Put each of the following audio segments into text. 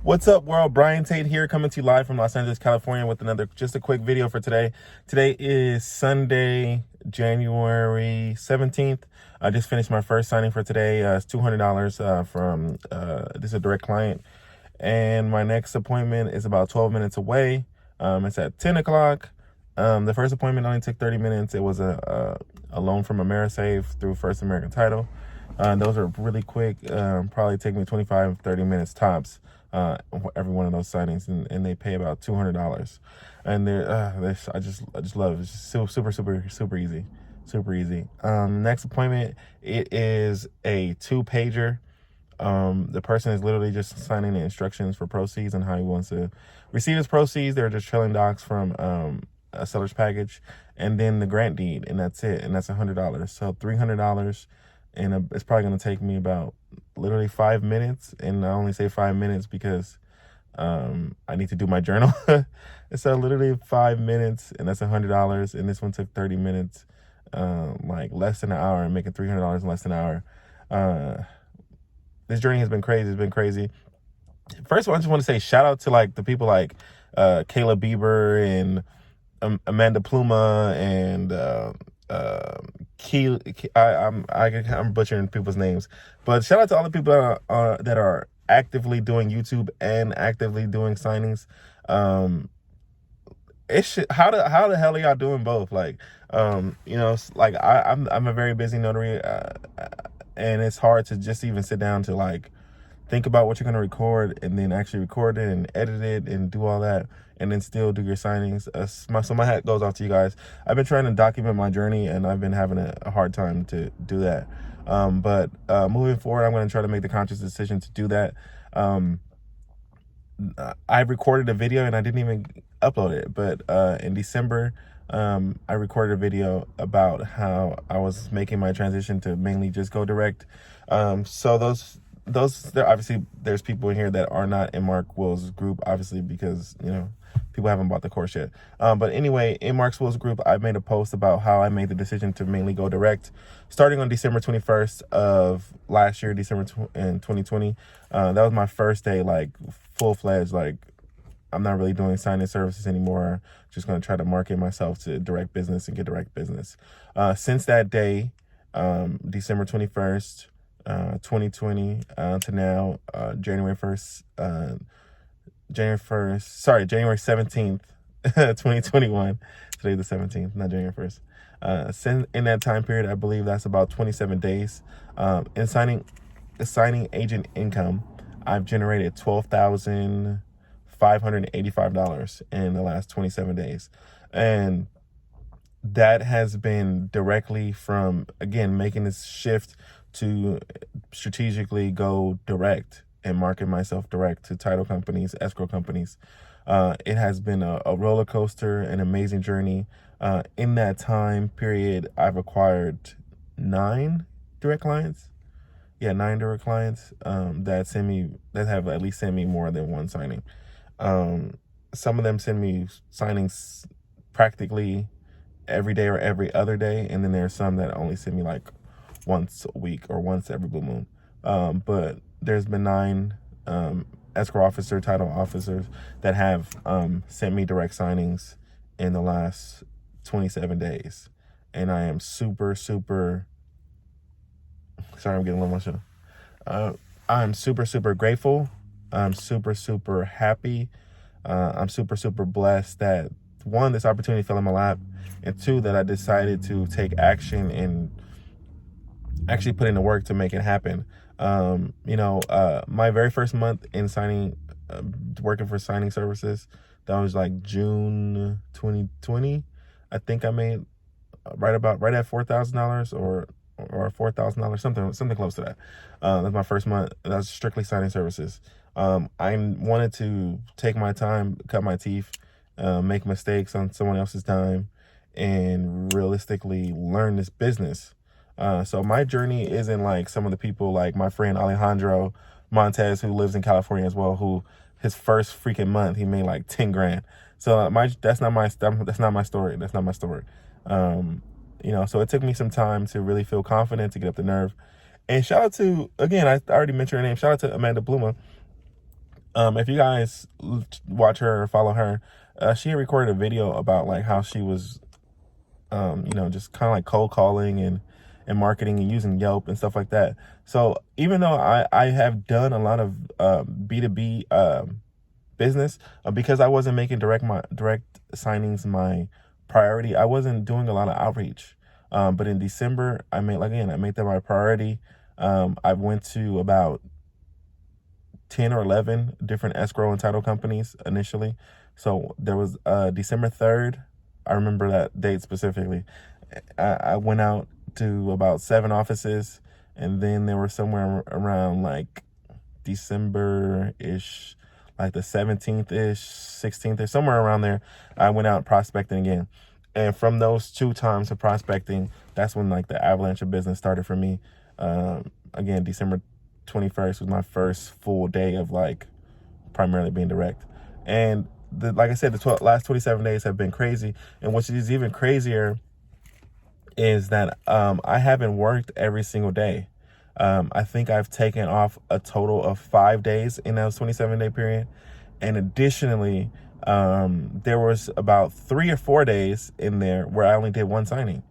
What's up, world? Brian Tate here, coming to you live from Los Angeles, California, with just a quick video for today. Today is Sunday, January 17th. I just finished my first signing for today. It's $200 from this is a direct client, and my next appointment is about 12 minutes away. It's at 10 o'clock. The first appointment only took 30 minutes. It was a loan from Amerisave through First American Title. Those are really quick. Probably take me 25, 30 minutes tops. Every one of those signings, and they pay about $200. And I just love it. It's just super easy, super easy. Next appointment, it is a 2-pager. The person is literally just signing the instructions for proceeds and how he wants to receive his proceeds. They're just trailing docs from a seller's package, and then the grant deed, and that's it. And that's $100. So $300, and it's probably going to take me about literally 5 minutes. And I only say 5 minutes because I need to do my journal. So literally 5 minutes, and that's $100. And this one took 30 minutes, like less than an hour, and making $300 in less than an hour. This journey has been crazy. It's been crazy. First of all, I just want to say shout out to like the people like Kayla Bieber and Amanda Pluma and I'm butchering people's names, but shout out to all the people that are actively doing YouTube and actively doing signings. How the hell are y'all doing both? Like, like I'm a very busy notary, and it's hard to just even sit down to like think about what you're going to record and then actually record it and edit it and do all that and then still do your signings. So my hat goes off to you guys. I've been trying to document my journey, and I've been having a hard time to do that. But moving forward, I'm going to try to make the conscious decision to do that. I recorded a video and I didn't even upload it, but in December, I recorded a video about how I was making my transition to mainly just go direct. So there obviously there's people in here that are not in Mark Will's group, obviously, because people haven't bought the course yet. But anyway, in Mark Will's group, I made a post about how I made the decision to mainly go direct starting on December 21st of last year, in 2020. That was my first day, like full-fledged, like I'm not really doing signing services anymore. Just going to try to market myself to direct business and get direct business. Since that day, December 21st, 2020 to now, January 17th, 2021. Today the 17th, not January 1st. In that time period, I believe that's about 27 days. In signing agent income, I've generated $12,585 in the last 27 days. And that has been directly from, again, making this shift to strategically go direct and market myself direct to title companies, escrow companies. It has been a roller coaster, an amazing journey. In that time period, I've acquired 9 direct clients. Yeah, 9 direct clients that have at least sent me more than one signing. Some of them send me signings practically every day or every other day, and then there's some that only send me like once a week or once every blue moon. But there's been 9 escrow officer, title officers that have sent me direct signings in the last 27 days. And I am super sorry, I'm getting a little emotional. I'm super grateful. I'm super happy. I'm super blessed that, 1, this opportunity fell in my lap, and 2, that I decided to take action and actually put in the work to make it happen. My very first month in signing, working for signing services, that was like June 2020. I think I made right at $4,000 or $4,000, something close to that. That's my first month. That's strictly signing services. I wanted to take my time, cut my teeth, make mistakes on someone else's time, and realistically learn this business. So my journey isn't like some of the people like my friend Alejandro Montez, who lives in California as well, who his first freaking month he made like 10 grand. So that's not my story. That's not my story. So it took me some time to really feel confident, to get up the nerve. And shout out to, again, I already mentioned her name. Shout out to Amanda Pluma. If you guys watch her or follow her, she had recorded a video about like how she was, just kind of like cold calling and marketing and using Yelp and stuff like that. So even though I have done a lot of B2B business, because I wasn't making direct signings my priority, I wasn't doing a lot of outreach. But in December, I made that my priority. I went to about 10 or 11 different escrow and title companies initially. So there was December 3rd. I remember that date specifically. I went out to about 7 offices, and then there were somewhere around like December-ish, like the 17th-ish, 16th-ish, somewhere around there, I went out prospecting again. And from those 2 times of prospecting, that's when like the avalanche of business started for me. Again, December 21st was my first full day of like primarily being direct. And like I said, the last 27 days have been crazy. And what is even crazier is that I haven't worked every single day. I think I've taken off a total of 5 days in that 27-day period. And additionally, there was about 3 or 4 days in there where I only did 1 signing.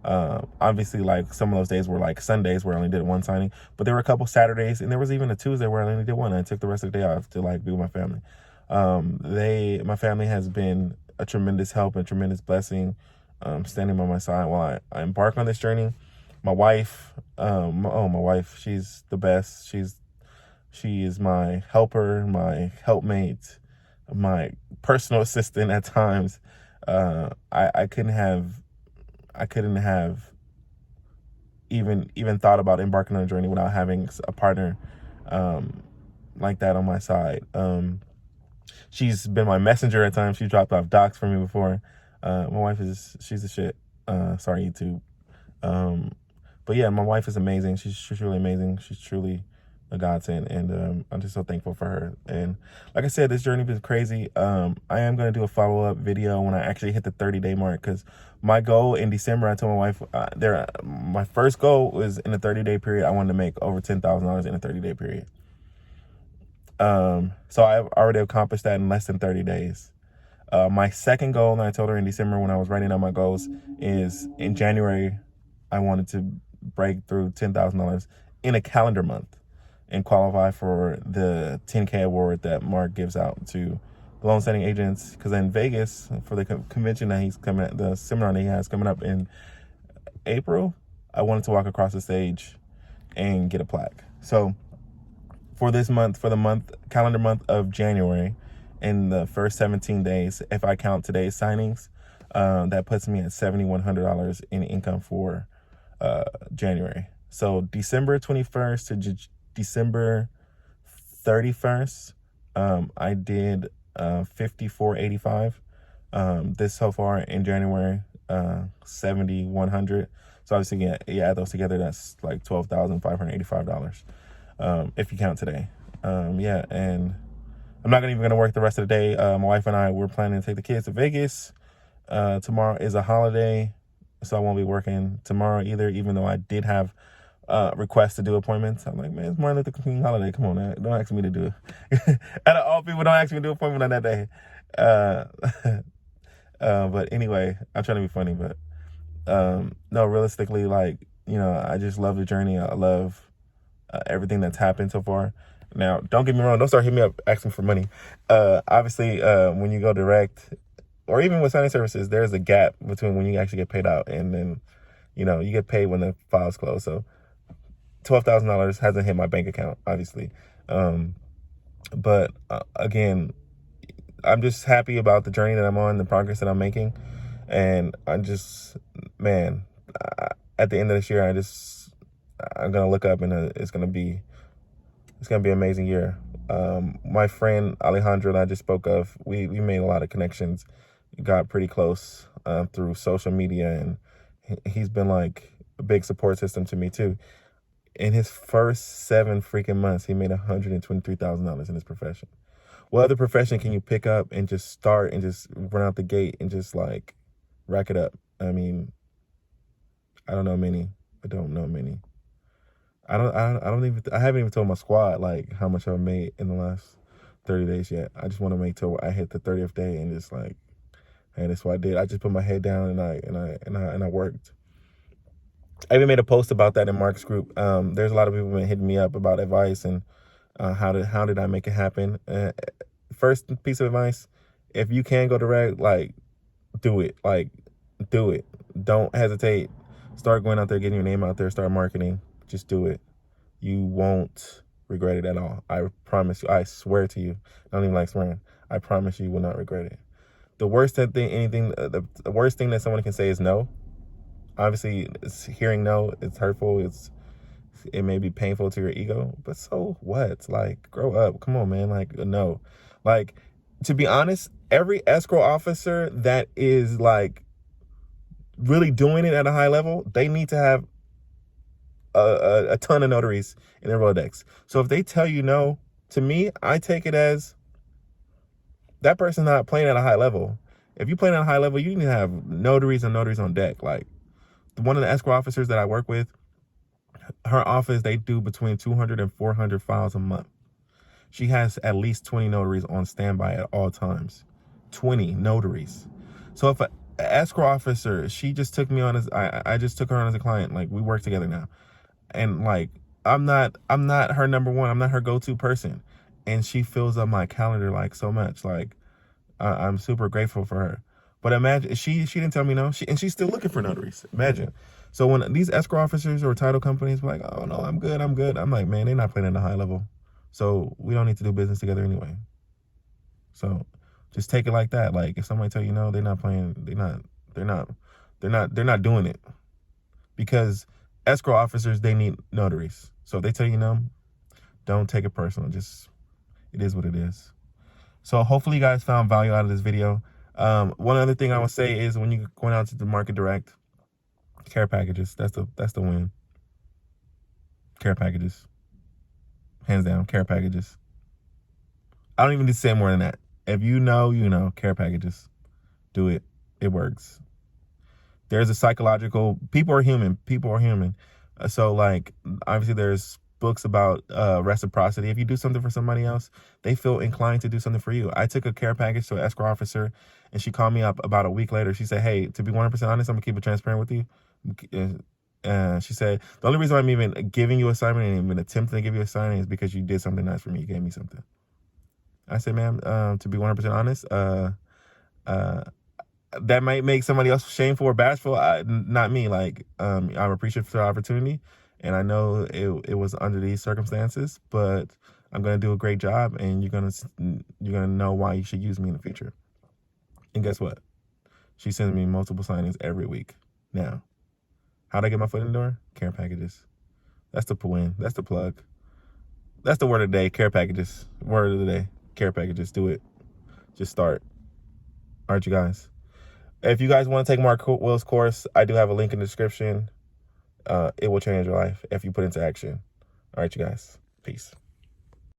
Obviously, like some of those days were like Sundays where I only did 1 signing, but there were a couple Saturdays, and there was even a Tuesday where I only did 1. I took the rest of the day off to like be with my family. My family has been a tremendous help and tremendous blessing, standing by my side while I embark on this journey. My wife, my wife, she's the best. She is my helper, my helpmate, my personal assistant at times. I couldn't have even thought about embarking on a journey without having a partner like that on my side. She's been my messenger at times. She dropped off docs for me before. My wife she's the shit. Sorry, YouTube. Um, but yeah, my wife is amazing. She's really amazing. She's truly a godsend, and I'm just so thankful for her. And like I said, this journey was crazy. I am gonna do a follow-up video when I actually hit the 30-day mark, because my goal in December, I told my wife, my first goal was in a 30-day period. I wanted to make over $10,000 in a 30-day period. So I've already accomplished that in less than 30 days. My second goal, and I told her in December when I was writing down my goals, is in January, I wanted to break through $10,000 in a calendar month and qualify for the 10K award that Mark gives out to loan signing agents. Because in Vegas, for the convention that he's coming at, the seminar that he has coming up in April, I wanted to walk across the stage and get a plaque. So for this month, for the calendar month of January, in the first 17 days, if I count today's signings, that puts me at $7,100 in income for January. So December 21st to December 31st, I did 5485. This so far in January, 7,100. So obviously, you add those together, that's like $12,585. If you count today. Yeah, and I'm not even gonna work the rest of the day. My wife and I, we're planning to take the kids to Vegas. Tomorrow is a holiday, so I won't be working tomorrow either, even though I did have requests to do appointments. I'm like, man, it's Martin Luther King holiday. Come on, man. Don't ask me to do it. Out of all people, don't ask me to do an appointment on that day. But anyway, I'm trying to be funny, but no, realistically, like, I just love the journey. I love everything that's happened so far. Now, don't get me wrong. Don't start hitting me up asking for money. Obviously, when you go direct, or even with signing services, there's a gap between when you actually get paid out and then, you get paid when the file's closed. So $12,000 hasn't hit my bank account, obviously. But again, I'm just happy about the journey that I'm on, the progress that I'm making. And I'm just, man, at the end of this year, I'm going to look up, and it's going to be an amazing year. My friend Alejandro that I just spoke of, we made a lot of connections, got pretty close through social media, and he's been like a big support system to me too. In his first 7 freaking months, he made $123,000 in his profession. What other profession can you pick up and just start and just run out the gate and just like rack it up? I mean, I don't know many. I don't know many. I haven't even told my squad like how much I've made in the last 30 days yet. I just want to make till I hit the 30th day and just like, hey, that's what I did. I just put my head down and I worked. I even made a post about that in Mark's group. There's a lot of people been hitting me up about advice and how did I make it happen. First piece of advice: if you can go direct, like do it. Like do it. Don't hesitate. Start going out there, getting your name out there. Start marketing. Just do it. You won't regret it at all. I promise you. I swear to you. I don't even like swearing. I promise you will not regret it. The worst thing, the worst thing that someone can say is no. Obviously, hearing no, it's hurtful. It may be painful to your ego, but so what? Like, grow up. Come on, man. Like, no. Like, to be honest, every escrow officer that is like really doing it at a high level, they need to have a ton of notaries in their Rolodex. So if they tell you no, to me, I take it as that person's not playing at a high level. If you're playing at a high level, you need to have notaries and notaries on deck. Like, one of the escrow officers that I work with, her office, they do between 200 and 400 files a month. She has at least 20 notaries on standby at all times. 20 notaries. So if an escrow officer, she just took me on as, I just took her on as a client. Like, we work together now. And like, I'm not her number one. I'm not her go-to person. And she fills up my calendar like so much. Like, I'm super grateful for her. But imagine, she didn't tell me no, and she's still looking for notaries. Imagine. So when these escrow officers or title companies were like, oh no, I'm good. I'm like, man, they're not playing at a high level. So we don't need to do business together anyway. So just take it like that. Like, if somebody tell you no, they're not playing, they're not doing it. Because escrow officers, they need notaries. So if they tell you no, don't take it personal. Just, it is what it is. So hopefully you guys found value out of this video. One other thing I would say is when you're going out to the market direct, care packages, that's the win. Care packages. Hands down, care packages. I don't even need to say more than that. If you know, care packages. Do it. It works. There's a psychological, people are human. So like, obviously there's books about reciprocity. If you do something for somebody else, they feel inclined to do something for you. I took a care package to an escrow officer, and she called me up about a week later. She said, hey, to be 100% honest, I'm gonna keep it transparent with you. She said, the only reason I'm even giving you assignment and even attempting to give you assignment is because you did something nice for me. You gave me something. I said, ma'am, to be 100% honest, that might make somebody else shameful or bashful. Not me. Like, I'm appreciative for the opportunity, and I know it was under these circumstances, but I'm gonna do a great job, and you're gonna know why you should use me in the future. And guess what? She sends me multiple signings every week. Now, how'd I get my foot in the door? Care packages. That's the win. That's the plug. That's the word of the day. Care packages. Word of the day. Care packages. Do it. Just start. All right, you guys. If you guys want to take Mark Will's course, I do have a link in the description. It will change your life if you put it into action. All right, you guys. Peace.